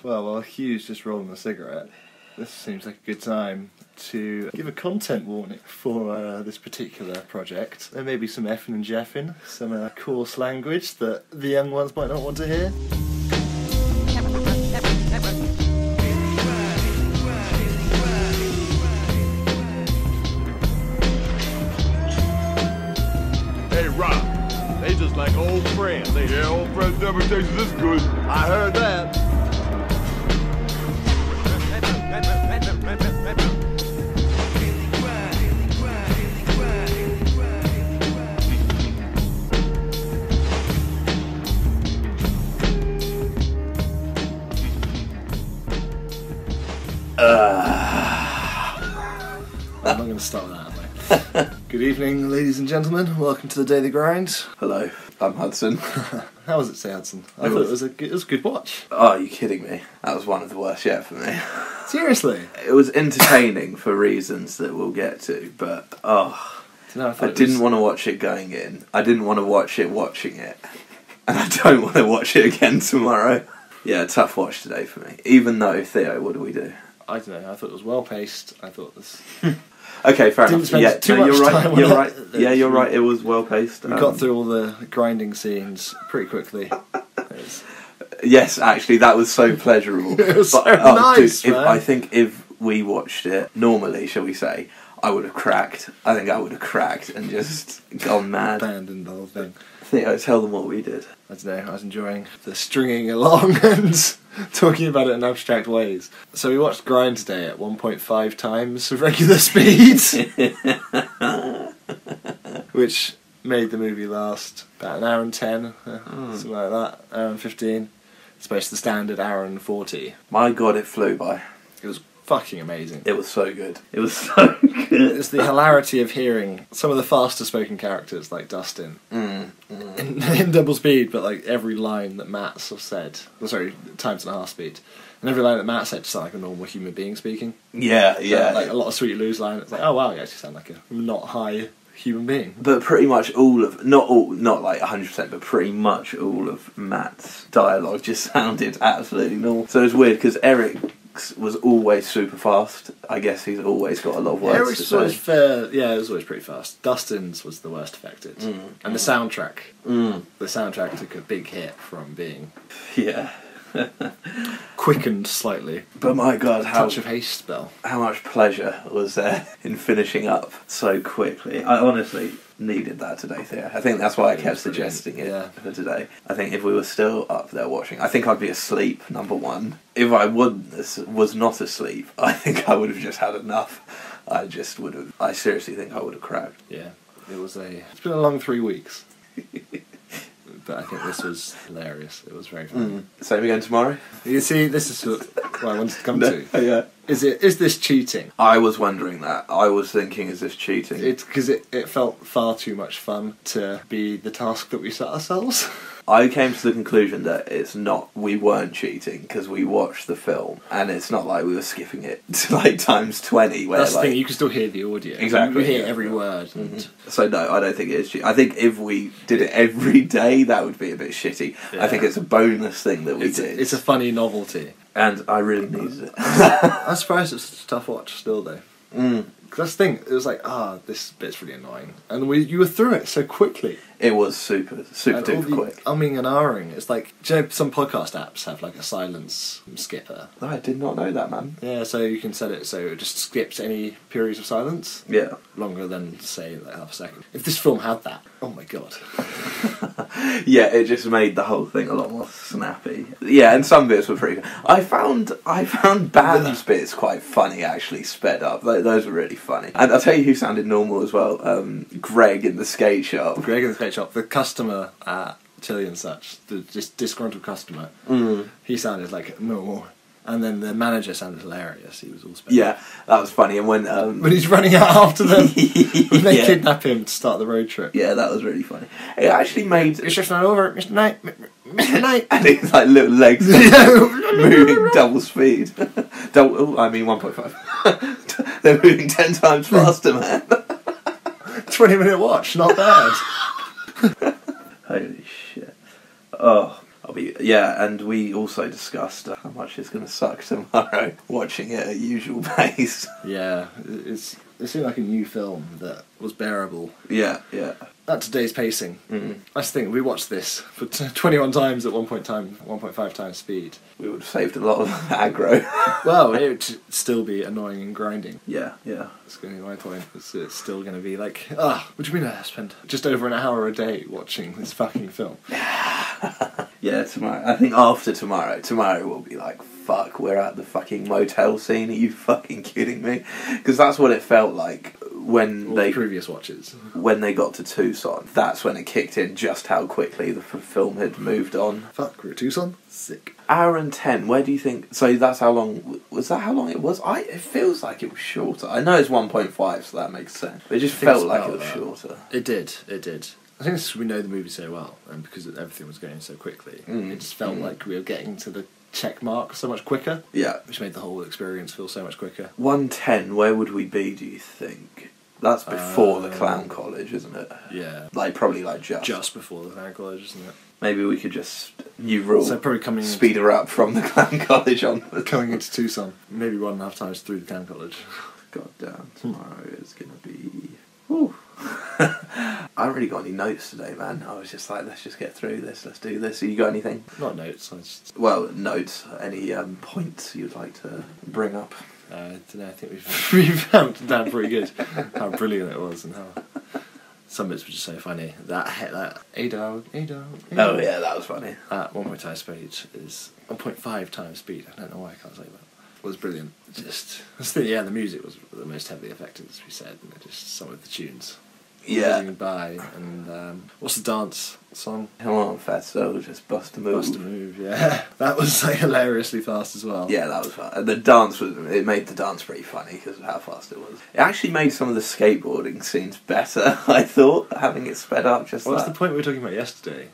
Well, while Hugh's just rolling a cigarette, this seems like a good time to give a content warning for this particular project. There may be some effing and jeffing, some coarse language that the young ones might not want to hear. Hey, Rob, they just like old friends. Old friends never taste this good. I heard that. I'm not going to start that, am I? Good evening, ladies and gentlemen. Welcome to the Daily Grind. Hello, I'm Hudson. How was it, say Hudson? I thought it was a good watch. Oh, are you kidding me? That was one of the worst yet for me. Seriously? It was entertaining for reasons that we'll get to, but I didn't want to watch it going in. I didn't want to watch it watching it. And I don't want to watch it again tomorrow. Yeah, tough watch today for me. Even though, Theo, what do we do? I don't know, I thought it was well paced. I thought this... Okay, fair enough. Yeah, you're right. Yeah, you're right. It was well paced. We got through all the grinding scenes pretty quickly. Yes, actually, that was so pleasurable. It was so nice, dude, man. I think if we watched it normally, shall we say, I would have cracked. I think I would have cracked and just gone mad. Abandoned the whole thing. Theo, tell them what we did. I don't know, I was enjoying the stringing along and talking about it in abstract ways. So we watched Grind today at 1.5 times regular speed, which made the movie last about an hour and 10, something like that, hour and 15, as opposed to the standard hour and 40. My God, it flew by. It was fucking amazing. It was so good. It was so good. It's the hilarity of hearing some of the faster spoken characters like Dustin in double speed, but like every line that Matt said, times and a half speed, and every line that Matt said just sounded like a normal human being speaking. Yeah. Like a lot of Sweet Lose line, it's like, oh wow, you actually sound like a not high human being. But pretty much all of, not like 100%, but pretty much all of Matt's dialogue just sounded absolutely normal. So it was weird because Eric was always super fast. I guess he's always got a lot of words to say. Was fair. Yeah, it was always pretty fast. Dustin's was the worst affected, and the soundtrack. The soundtrack took a big hit from being quickened slightly. But my God, touch of haste spell. How much pleasure was there in finishing up so quickly? I honestly needed that today, Theo. I think that's why I kept suggesting it for today. I think if we were still up there watching, I think I'd be asleep, number one. If I was not asleep, I think I would have just had enough. I seriously think I would have cracked. Yeah, it's been a long 3 weeks. But I think this was hilarious. It was very funny. Same again tomorrow? You see, this is what I wanted to come to. Yeah. Is this cheating? I was wondering that. I was thinking, is this cheating? It's because it felt far too much fun to be the task that we set ourselves. I came to the conclusion that we weren't cheating because we watched the film, and it's not like we were skipping it to like times 20. Where, that's the thing, you can still hear the audio. Exactly. You hear every word. So no, I don't think it is cheating. I think if we did it every day, that would be a bit shitty. Yeah. I think it's a bonus thing that we did. It's a funny novelty. And I really needed it. I'm surprised it's such a tough watch still, though. Because that's the thing, it was like, this bit's really annoying. And you were through it so quickly. It was super duper quick. Umming and ahhing. It's like, do you know, some podcast apps have like a silence skipper? I did not know that, man. Yeah, so you can set it so it just skips any periods of silence. Yeah. Longer than, say, like half a second. If this film had that, oh my God. Yeah, it just made the whole thing a lot more snappy. Yeah, and some bits were pretty good. I found Bam's bits quite funny, actually, sped up. Those were really funny. And I'll tell you who sounded normal as well. Greg in the skate shop. The customer at Tilly and Such, the just disgruntled customer, he sounded like normal. And then the manager sounded hilarious. He was all spent. Yeah, that was funny. And when he's running out after them, when they kidnap him to start the road trip. Yeah, that was really funny. It actually made... It's just not over, Mr. Knight. Mr. Knight. And it's like little legs moving double speed. 1.5. They're moving 10 times faster, man. 20-minute watch, not bad. Holy shit. Oh, And we also discussed how much it's going to suck tomorrow watching it at usual pace. Yeah, it seemed like a new film that was bearable. Yeah. At today's pacing, I just think we watched this for 21 times at 1.5 times speed. We would have saved a lot of aggro. Well, it would still be annoying and grinding. Yeah. That's going to be my point. It's still going to be like, what do you mean I spend just over an hour a day watching this fucking film? Yeah, tomorrow. I think after tomorrow will be like, fuck, we're at the fucking motel scene. Are you fucking kidding me? Because that's what it felt like when the previous watches. When they got to Tucson. That's when it kicked in just how quickly the film had moved on. Fuck, we're at Tucson? Sick. Hour and 10, where do you think... So that's how long... Was that how long it was? It feels like it was shorter. I know it's 1.5, so that makes sense. But it just felt like it was shorter. It did. I think it's because we know the movie so well, and because everything was going so quickly. It just felt like we were getting to the check mark so much quicker. Yeah. Which made the whole experience feel so much quicker. 1:10, where would we be, do you think? That's before the clown college, isn't it? Yeah. Probably just before the clown college, isn't it? Maybe we could just... New rule. So probably speed her up from the clown college onwards. Coming into Tucson. Maybe 1.5 times through the clown college. God damn, tomorrow is going to be... Whew. I haven't really got any notes today, man. I was just like, let's just get through this, let's do this. Have you got anything? Not notes. Well, notes. Any points you'd like to bring up? I don't know, I think we've found it down pretty good. How brilliant it was and how... Some bits were just so funny. That A-dog. Oh yeah, that was funny. At 1.5 speed is 1.5 times speed. I don't know why I can't say that. It was brilliant. The music was the most heavily affected, as we said. And just some of the tunes. Yeah. By and what's the dance song? Come on, Fatso, just bust a move. Bust a move, yeah. That was like hilariously fast as well. Yeah, that was fun. And the dance it made the dance pretty funny because of how fast it was. It actually made some of the skateboarding scenes better, I thought, having it sped up just What's the point we were talking about yesterday?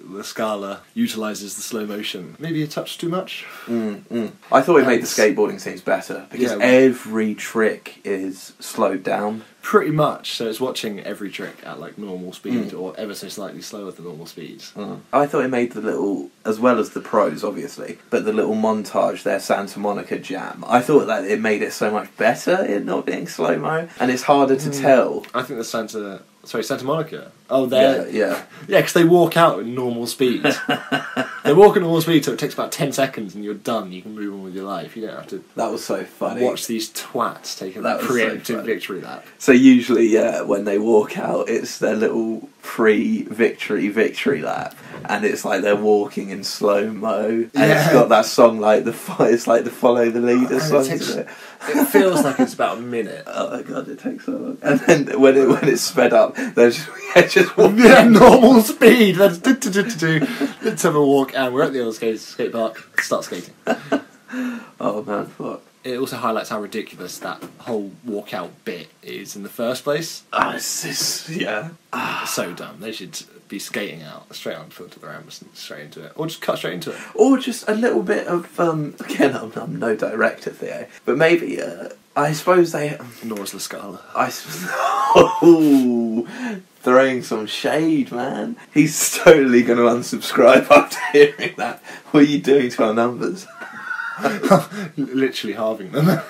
The Scala utilises the slow motion. Maybe a touch too much? I thought it made the skateboarding scenes better because every trick is slowed down. Pretty much, so it's watching every trick at like normal speed or ever so slightly slower than normal speeds. I thought it made the little, as well as the pros obviously, but the little montage, their Santa Monica jam, I thought that it made it so much better, it not being slow-mo, and it's harder to tell. I think the Santa Monica. Oh, they're... Yeah, because they walk out at normal speed. They walk at normal speed, so it takes about 10 seconds and you're done. You can move on with your life. You don't have to... That was so funny. Watch these twats taking that preemptive victory lap. So usually, when they walk out, it's their little pre-victory lap. And it's like they're walking in slow-mo. And it's got that song like it's like the Follow the Leader song. It feels like it's about a minute. Oh my god, it takes so long. And then when it's sped up, they're just walking at normal speed. Let's have a walk, and we're at the old skate park. Start skating. Oh man, fuck. It also highlights how ridiculous that whole walkout bit is in the first place. So dumb. They should be skating out straight onto the ramp and straight into it, or just cut straight into it, or just a little bit of again. I'm no director, Theo, but maybe I suppose they. Norris Lascala. Throwing some shade, man. He's totally going to unsubscribe after hearing that. What are you doing to our numbers? Literally halving them.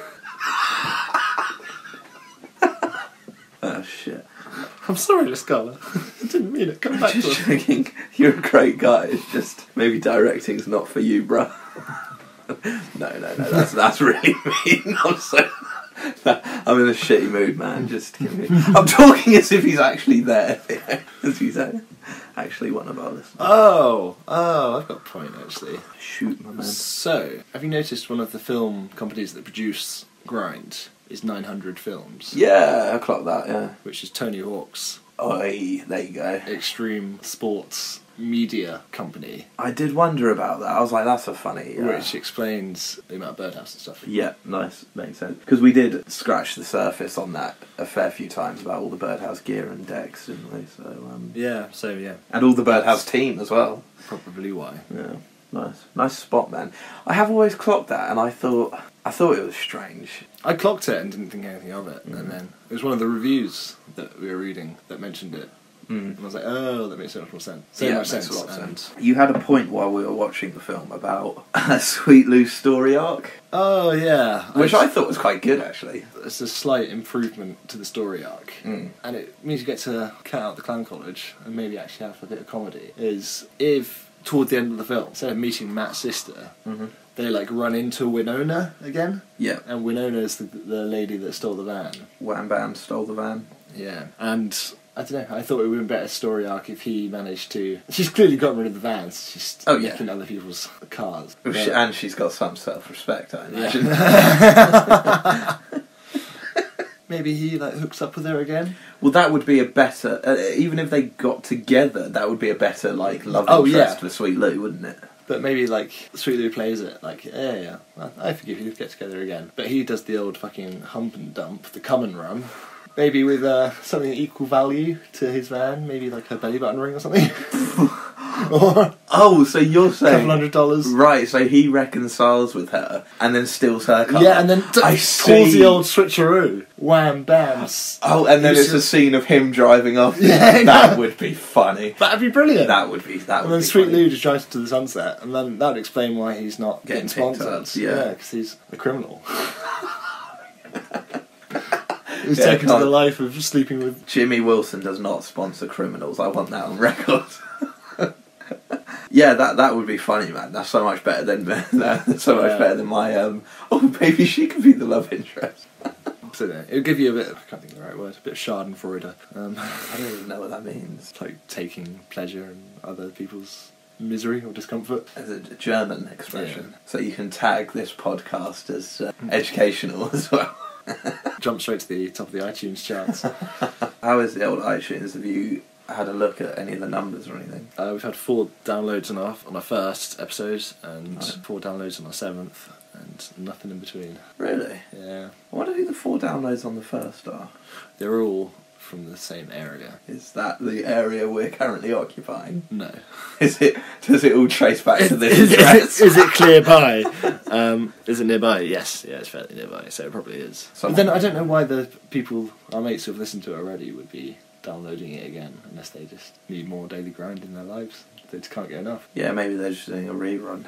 Oh shit. I'm sorry, Lascala. I didn't mean it. Come back just to thinking, you're a great guy. It's just maybe directing's not for you, bruh. No. That's really mean. I'm in a shitty mood, man. Just give me... I'm talking as if he's actually there. As he's actually one of our listeners. Oh, I've got a point actually. Shoot, my man. So, have you noticed one of the film companies that produce Grind is 900 Films? Yeah, I clocked that, yeah. Which is Tony Hawk's. Oi, there you go. Extreme sports media company. I did wonder about that. I was like, that's a funny... Which explains the amount of birdhouse and stuff. Yeah, nice. Makes sense. Because we did scratch the surface on that a fair few times about all the birdhouse gear and decks, didn't we? So, yeah. And all the birdhouse team as well. Probably why. Yeah. Nice spot, man. I have always clocked that, and I thought it was strange. I clocked it and didn't think anything of it, and then it was one of the reviews that we were reading that mentioned it. And I was like, oh, that makes so much more sense. So yeah, much it makes sense. a lot of sense. You had a point while we were watching the film about Sweet Lou's story arc, Oh, yeah. which I thought was quite good, actually. It's a slight improvement to the story arc. Mm. And it means you get to cut out the clown college and maybe actually have a bit of comedy. Is if, toward the end of the film, instead of meeting Matt's sister, they like run into Winona again. Yeah. And Winona's the lady that stole the van. Wham Bam stole the van. Yeah. And I don't know, I thought it would have been a better story arc if he managed to... She's clearly gotten rid of the vans, she's taking other people's cars. And she's got some self-respect, I imagine. Yeah. Maybe he like hooks up with her again. Well, that would be a better... even if they got together, that would be a better like love interest for Sweet Lou, wouldn't it? But maybe like Sweet Lou plays it like, yeah, well, I forgive you, let's get together again. But he does the old fucking hump and dump, the come and run. Maybe with something equal value to his van, maybe like a belly button ring or something. Or so you're saying $200. Right, so he reconciles with her and then steals her car. Yeah, and then I pulls the old switcheroo. Wham, bam. Oh, and then it's a scene of him driving off. Yeah, that would be funny. That'd be brilliant. And then Sweet Lou just drives to the sunset, and then that would explain why he's not getting sponsors. Yeah, because he's a criminal. He's taken to the life of sleeping with... Jimmy Wilson does not sponsor criminals. I want that on record. Yeah, that would be funny, man. That's so much better than better than my oh, maybe she could be the love interest. So it would give you a bit of, I can't think of the right word, a bit of schadenfreude. I don't even know what that means. It's like taking pleasure in other people's misery or discomfort. As a German expression. Yeah. So you can tag this podcast as educational as well. Jump straight to the top of the iTunes charts. How is the old iTunes? Have you had a look at any of the numbers or anything? We've had 4 downloads on our first episode and 4 downloads on our 7th and nothing in between. Really? Yeah. What do you think the 4 downloads on the first are? They're all from the same area. Is that the area we're currently occupying? No. Does it all trace back to this address? Is it clear by? Is it nearby? Yes, yeah, it's fairly nearby, so it probably is. But then I don't know why the people, our mates who've listened to it already, would be downloading it again, unless they just need more daily grind in their lives. They just can't get enough. Yeah, maybe they're just doing a rerun.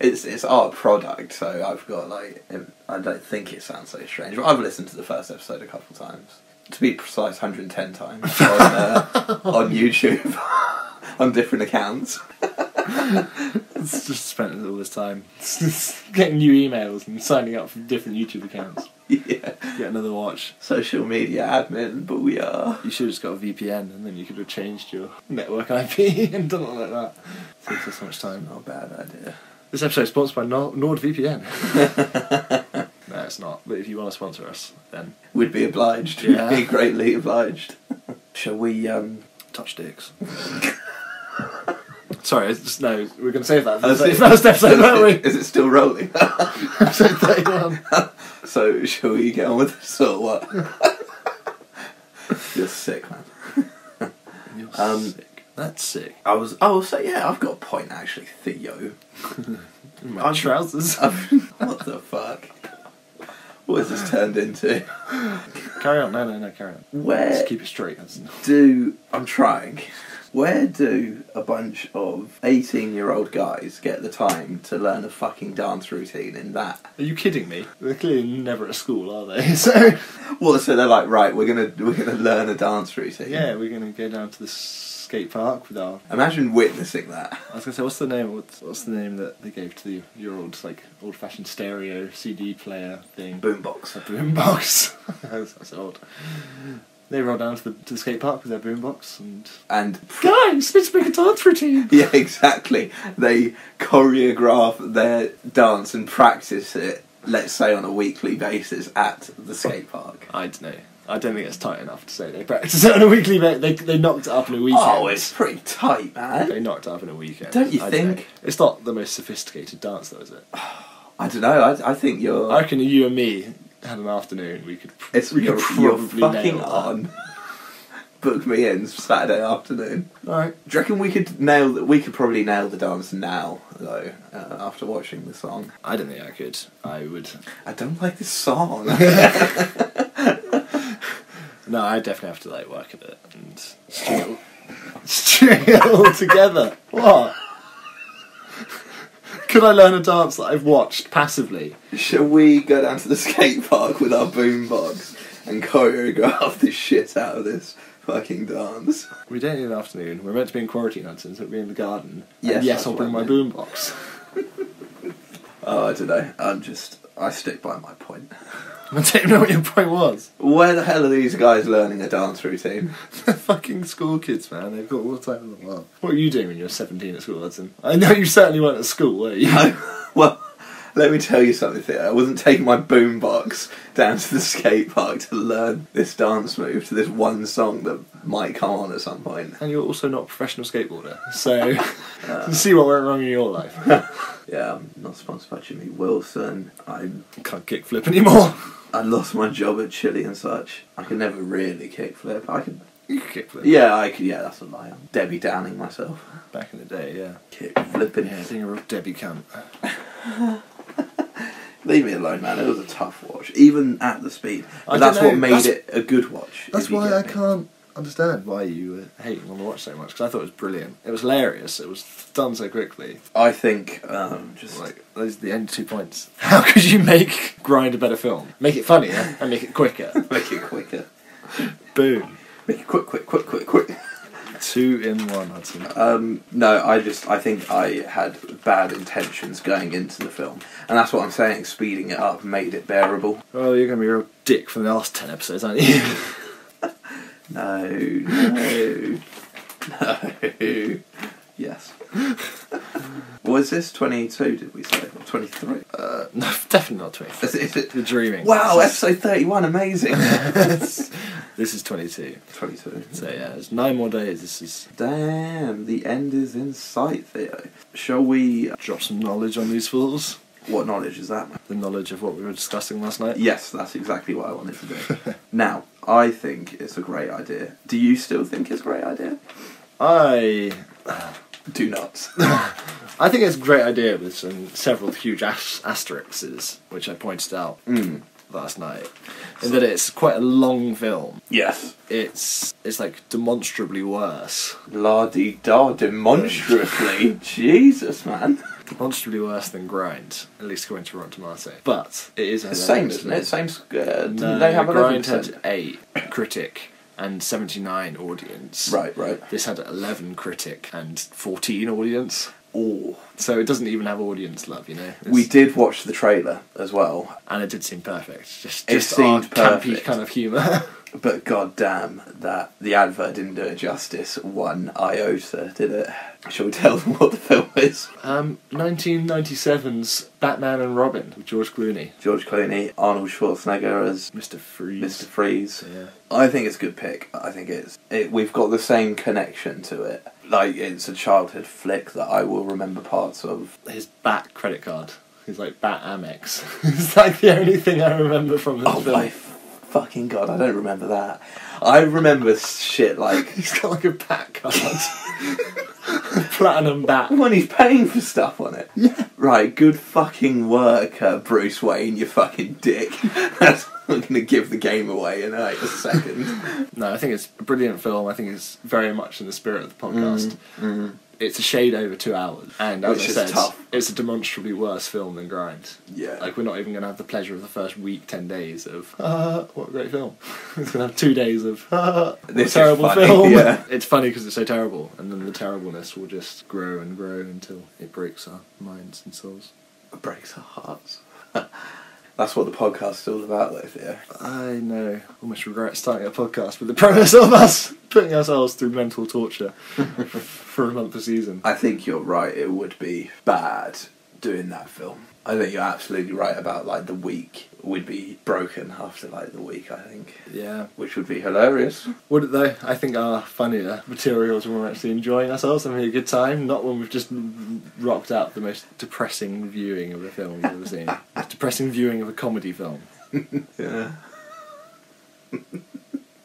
It's art product, so I've got like, I don't think it sounds so strange, but I've listened to the first episode a couple of times. To be precise, 110 times on YouTube, on different accounts. It's just spent all this time getting new emails and signing up for different YouTube accounts. Yeah. Get another watch. Social media admin, but we are. You should have just got a VPN and then you could have changed your network IP and done it like that. Saves us so much time. Not a bad idea. This episode is sponsored by NordVPN. No, it's not. But if you want to sponsor us, then... We'd be obliged. Yeah. We'd be greatly obliged. Shall we, touch dicks? Sorry, no, we're going to save that for the first episode, aren't we? Is it still rolling? Episode 31. So, shall we get on with this or what? You're sick, man. You're sick. That's sick. So yeah, I've got a point actually, Theo. My trousers. What the fuck? What has this turned into? Carry on, no, carry on. Just keep it straight. I'm trying. Where do a bunch of 18-year-old guys get the time to learn a fucking dance routine in that? Are you kidding me? They're clearly never at school, are they? So they're like, right, we're gonna learn a dance routine. Yeah, we're gonna go down to the skate park with our... Imagine witnessing that. I was gonna say, what's the name that they gave to your old-fashioned stereo CD player thing? Boombox. A boombox. That's old. They roll down to the skate park with their boombox and guys, let's make a dance routine. Yeah, exactly. They choreograph their dance and practice it, let's say, on a weekly basis at the skate park. I don't know. I don't think it's tight enough to say they practice it on a weekly basis. They knocked it up in a weekend. Oh, it's pretty tight, man. They knocked it up in a weekend. Don't you think? It's not the most sophisticated dance, though, is it? I don't know. I think you're... I reckon you and me had an afternoon. We could you're probably fucking nail on. Book me in Saturday afternoon. Alright. Do you reckon we could probably nail the dance now, though, after watching the song? I don't think I could. I would... I don't like this song. No, I definitely have to work at it and and string it all together. What? Could I learn a dance that I've watched passively? Shall we go down to the skate park with our boombox and choreograph the shit out of this fucking dance? We don't need an afternoon. We're meant to be in quarantine, Hudson, so we'll be in the garden. Yes, And yes, that's I'll bring my what I mean. boombox. Oh, I don't know. I stick by my point. I don't even know what your point was. Where the hell are these guys learning a dance routine? They're fucking school kids, man. They've got all the time in the world. What were you doing when you were 17 at school, Hudson? I know you certainly weren't at school, were you? Well, let me tell you something, Theo. I wasn't taking my boombox down to the skate park to learn this dance move to this one song that might come on at some point. And you're also not a professional skateboarder, so see what went wrong in your life. Yeah, I'm not sponsored by Jimmy Wilson. I Can't kickflip anymore. lost my job at Chili and such. I could never really kickflip. I could. You could kickflip. Yeah, I could. Yeah, that's a lie. I'm Debbie Downing myself. Back in the day, yeah. Kickflipping. Yeah, being a real Debbie cunt. Leave me alone, man. It was a tough watch, even at the speed. But that's what made it a good watch. That's if you why get I me. can't understand why you were hating on the watch so much, because I thought it was brilliant. It was hilarious. It was done so quickly. I think just Like, those are the end 2 points. How could you make Grind a better film? Make it funnier and make it quicker. make it quicker. Boom. Make it quick. 2 in 1, Hudson. No, I think I had bad intentions going into the film, and that's what I'm saying. Speeding it up made it bearable. Well, you're going to be a real dick for the last 10 episodes, aren't you? No. Yes. Was this 22, did we say? Or 23? No, definitely not 23. Is it? You're dreaming. Wow, This episode 31, amazing. is, this is 22. 22. So yeah, there's 9 more days. This is... Damn, the end is in sight, Theo. Shall we... Drop some knowledge on these fools. What knowledge is that? The knowledge of what we were discussing last night. Yes, that's exactly what I wanted to do. Now, I think it's a great idea. Do you still think it's a great idea? I Do not. I think it's a great idea with several huge asterisks, which I pointed out last night. In that it's quite a long film. Yes. It's like demonstrably worse. La-di-da, demonstrably. Jesus, man. Demonstrably worse than Grind, at least according to Rotten Tomato. But it is It's the same, isn't it? Same. Didn't No, they have Grind 11%? had 8 critic and 79 audience. Right. This had 11 critic and 14 audience. Oh. So it doesn't even have audience love, you know. We did watch the trailer as well, And it did seem perfect. Just It seemed our campy perfect. kind of humour. but goddamn, that the advert didn't do it justice one iota, did it? Shall we tell them what the film is? 1997's Batman and Robin with George Clooney. George Clooney, Arnold Schwarzenegger as Mr. Freeze. Mr. Freeze. Yeah. I think it's a good pick. I think we've got the same connection to it. Like, it's a childhood flick that I will remember parts of. His Bat credit card. He's like Bat Amex. It's like the only thing I remember from this Oh film. my fucking god, I don't remember that. I remember shit like... He's got like a Bat card. Platinum Bat. when he's paying for stuff on it. Yeah. Right, good fucking work, Bruce Wayne, you fucking dick. I'm going to give the game away in a second. No, I think it's a brilliant film. I think it's very much in the spirit of the podcast. It's a shade over 2 hours. And as Which I is said, tough. it's a demonstrably worse film than Grind. Yeah. Like, we're not even going to have the pleasure of the first week, 10 days of, what a great film. It's going to have 2 days of, what a This is terrible funny, film. yeah. It's funny because it's so terrible, and then the terribleness will just grow and grow until it breaks our minds and souls. It breaks our hearts. That's what the podcast is all about, though, Theo. I know. Almost regret starting a podcast with the premise of us putting ourselves through mental torture for a month a season. I think you're right, it would be bad doing that film. I think you're absolutely right about, like, the week. We'd be broken after, like, the week, I think. Yeah. Which would be hilarious. Would it though? I think our funnier materials when we're actually enjoying ourselves and having a good time, not when we've just rocked out the most depressing viewing of a film you've ever seen. Most depressing viewing of a comedy film. Yeah.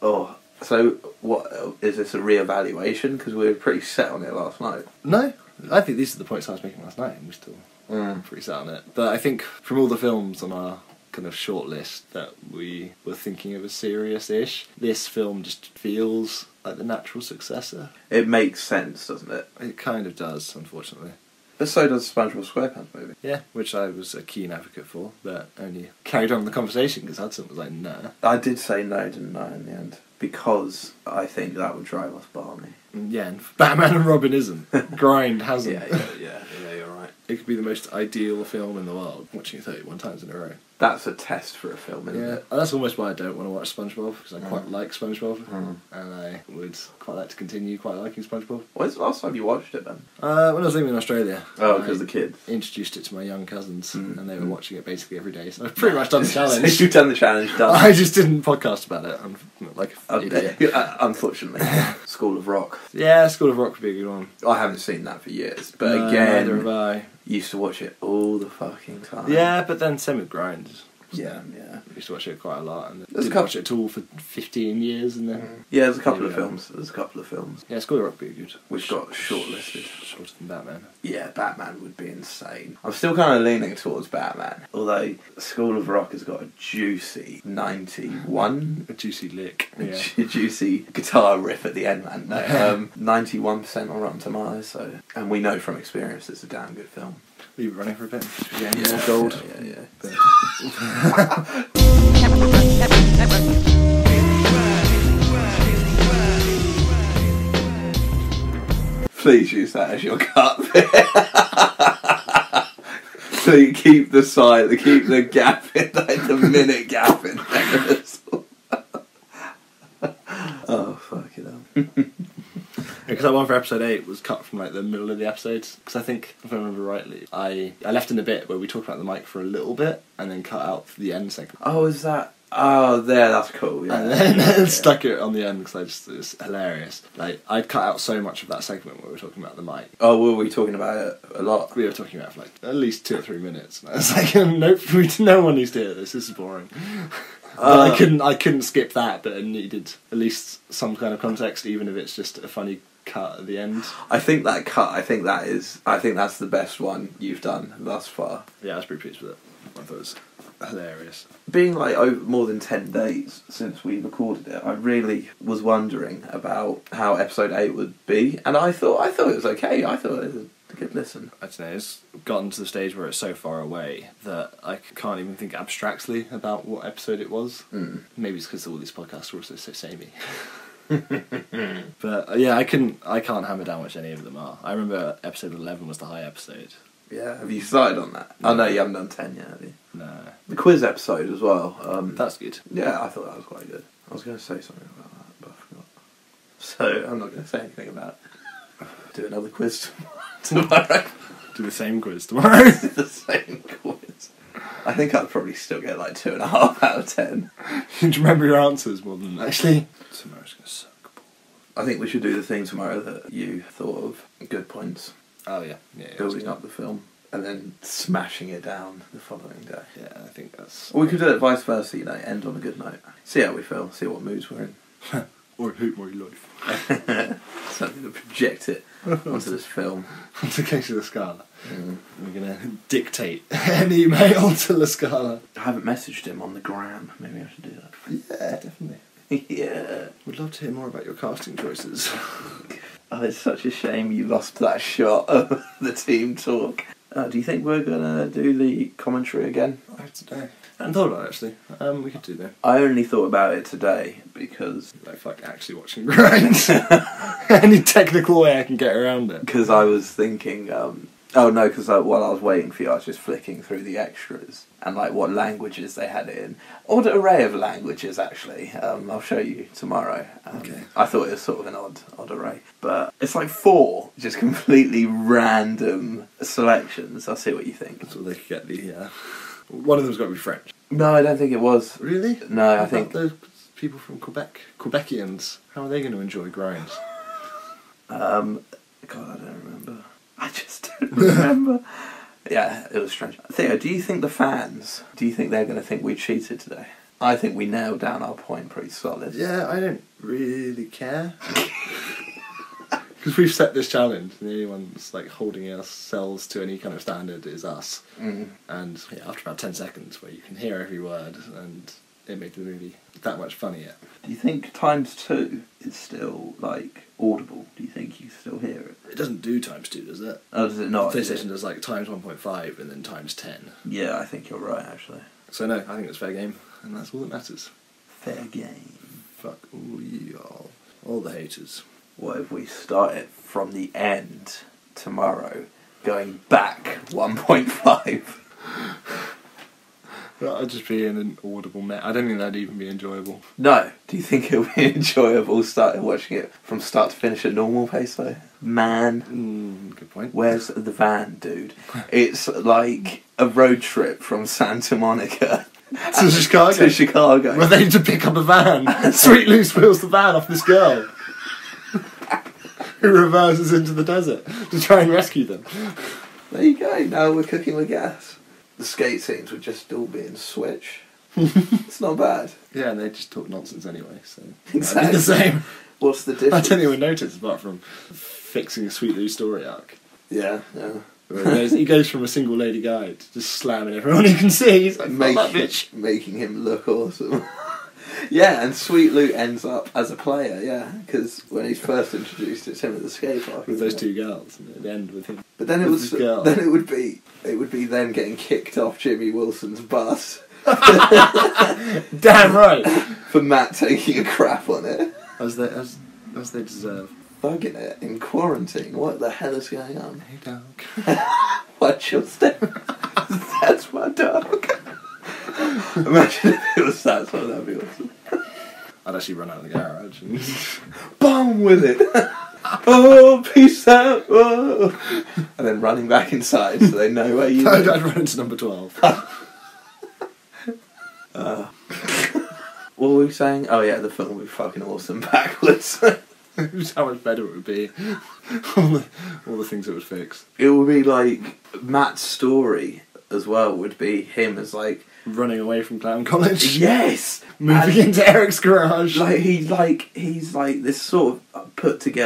Oh, so what, is this a re-evaluation? Because we were pretty set on it last night. No, I think these are the points I was making last night and we're still pretty set on it. But I think from all the films on our kind of shortlist that we were thinking of as serious-ish. This film just feels like the natural successor. It makes sense, doesn't it? It kind of does, unfortunately. But so does the SpongeBob SquarePants movie. Yeah, which I was a keen advocate for, but only carried on the conversation because Hudson was like, nah. I did say no, didn't I, in the end? Because I think that would drive us balmy. Yeah, and Batman and Robin isn't. Grind hasn't. Yeah, you're right. It could be the most ideal film in the world, watching it 31 times in a row. That's a test for a film, isn't it? That's almost why I don't want to watch SpongeBob, because I quite like SpongeBob, and I would quite like to continue quite liking SpongeBob. When's the last time you watched it, then? When I was living in Australia. Oh, because the kids. Introduced it to my young cousins, and they were watching it basically every day, so I've pretty much done the challenge. So you've done the challenge, done. I just didn't podcast about it, I'm like an idiot. Unfortunately. School of Rock. Yeah, School of Rock would be a good one. I haven't seen that for years, but No, again, neither have I. used to watch it all the fucking time. Yeah, but then same with Grind. Yeah. I used to watch it quite a lot, and There's didn't watch it at all for 15 years, and then... Yeah, there's a couple of films. Yeah, School of Rock would be good. Which got shortlisted. Shorter than Batman. Yeah, Batman would be insane. I'm still kind of leaning towards Batman, although School of Rock has got a juicy 91. A juicy lick. Yeah. Juicy guitar riff at the end, man. No, 91% on Rotten Tomatoes, so... And we know from experience it's a damn good film. Leave it running for a bit. Yeah, more gold. Yeah. Please use that as your cut. So you keep the gap in, like the minute gap in there. Oh, fuck it up. Because that one for episode 8 was cut from like the middle of the episode. Because I think, if I remember rightly, I left in the bit where we talked about the mic for a little bit and then cut out the end segment. Oh, is that? Oh, that's cool. Yeah. And then stuck it on the end because it was hilarious. Like, I'd cut out so much of that segment where we were talking about the mic. Oh, were we talking about it a lot? We were talking about it for like at least 2 or 3 minutes. And I was like, nope, no one needs to hear this. This is boring. But I couldn't skip that, but it needed at least some kind of context, even if it's just a funny cut at the end. I think that's the best one you've done thus far. Yeah, I was pretty pleased with it. I thought it was hilarious. Being like over more than 10 days since we recorded it, I really was wondering about how episode 8 would be, and I thought it was okay. I thought it was a good listen. I don't know, it's gotten to the stage where it's so far away that I can't even think abstractly about what episode it was. Maybe it's because all these podcasts are also so samey. But yeah, I can't hammer down which any of them are. I remember episode 11 was the high episode. Yeah, have you started on that? Oh no, you haven't done 10 yet, have you? No. The quiz episode as well. That's good. Yeah, I thought that was quite good. I was going to say something about that, but I forgot. So I'm not going to say anything about it. Do another quiz tomorrow. Do the same quiz tomorrow. The same quiz. I think I'd probably still get like 2.5 out of 10. You remember your answers more than actually. Tomorrow's going to suck. I think we should do the thing tomorrow that you thought of. Good points. Oh yeah. Building up the film and then smashing it down the following day. Yeah, I think that's... Or we could do it vice versa, end on a good note. See how we feel, see what moods we're in. Or hate my life. Something to project it onto this film. Onto Casey La Scala. We're going to dictate an email to La Scala. I haven't messaged him on the gram. Maybe I should do that. Yeah, definitely. Yeah. Would love to hear more about your casting choices. Oh, it's such a shame you lost that shot of the team talk. Do you think we're going to do the commentary again? I don't know. I hadn't thought about it, actually. We could do that. I only thought about it today because... Like, fuck, actually watching Grind. Any technical way I can get around it. Because I was thinking... while I was waiting for you, I was just flicking through the extras and like what languages they had it in. Odd array of languages, actually. I'll show you tomorrow. Okay. I thought it was sort of an odd array, but it's like 4 just completely random selections. I'll see what you think. So they could get the. One of them's got to be French. No, I don't think it was. Really? No, I think those people from Quebec, Quebecians. How are they going to enjoy Grind? God, I don't remember. I just don't remember. Yeah, it was strange. Theo, do you think they're going to think we cheated today? I think we nailed down our point pretty solid. Yeah, I don't really care. Because we've set this challenge, and the only ones like holding ourselves to any kind of standard is us. Mm. And yeah, after about 10 seconds, where you can hear every word, and it made the movie that much funnier. Do you think ×2 is still like audible? Do you think you still hear it? It doesn't do ×2, does it? Oh, does it not? PlayStation does like ×1.5 and then ×10. Yeah, I think you're right actually. So no, I think it's fair game, and that's all that matters. Fair game. Fuck all y'all. All the haters. What if we started from the end tomorrow, going back 1.5? That'd just be an audible mess. I don't think that'd even be enjoyable. No. Do you think it'll be enjoyable starting watching it from start to finish at normal pace though? Man. Good point. Where's the van, dude? It's like a road trip from Santa Monica to Chicago. To Chicago. Where they need to pick up a van. Sweet Loose wheels the van off this girl. Who reverses into the desert to try and rescue them. There you go, now we're cooking with gas. The skate scenes would just all be in Switch. It's not bad. Yeah, and they just talk nonsense anyway, so... Exactly. The same. What's the difference? I don't even notice, apart from fixing a Sweet Lou's story arc. Yeah, yeah. Where he goes from a single lady guy to just slamming everyone he can see. He's like, that bitch. Making him look awesome. Yeah, and Sweet Lou ends up as a player, yeah, because when he's first introduced, it's him at the skate park. With those two girls, and it'd end with him. But then it would be them getting kicked off Jimmy Wilson's bus. Damn right. For Matt taking a crap on it. As they deserve. Bugging it in quarantine. What the hell is going on? Hey dog. What's your step? That's my dog. Imagine if it was that song, that'd be awesome. I'd actually run out of the garage and BOOM with it. Oh, peace out. Oh. And then running back inside so they know where you I'd run into number 12. What were we saying? Oh yeah, the film would be fucking awesome backwards. How much better it would be. all the things it would fix. It would be like Matt's story as well would be him as like running away from clown college. Yes, moving into Eric's garage. He's like this sort of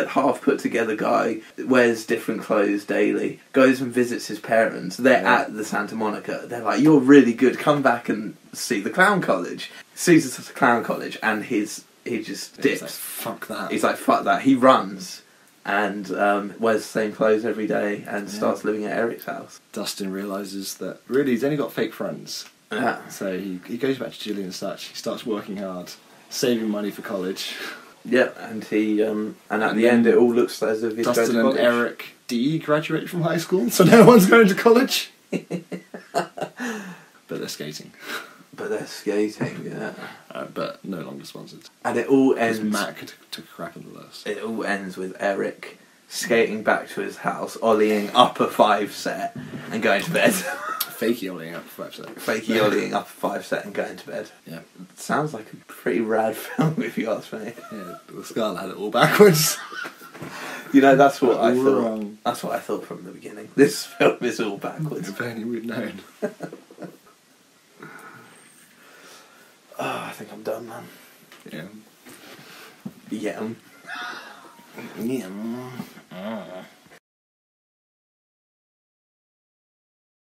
half put together guy. Wears different clothes daily. Goes and visits his parents. They're at the Santa Monica. They're like, "You're really good. Come back and see the clown college." Sees us at the clown college, and he just dips. He's like, fuck that. He's like, fuck that. He runs and wears the same clothes every day and starts living at Eric's house. Dustin realises that really he's only got fake friends. Yeah. So he goes back to Julie and such. He starts working hard, saving money for college. Yep, and at the end it all looks as if he's Dustin going to and Eric D graduate from high school, so no one's going to college. But they're skating. But they're skating, yeah. But no longer sponsored. And it all ends... Matt took a crap in the list. It all ends with Eric skating back to his house, ollieing up a 5 set and going to bed. Fakey ollieing up a 5 set. Fakey ollieing up a 5 set and going to bed. Yeah. Sounds like a pretty rad film if you ask me. Yeah, the skull had it all backwards. You know, that's what I thought. Wrong. That's what I thought from the beginning. This film is all backwards. If only we'd known. Oh, I think I'm done, man. Yeah. Yeah. Yeah.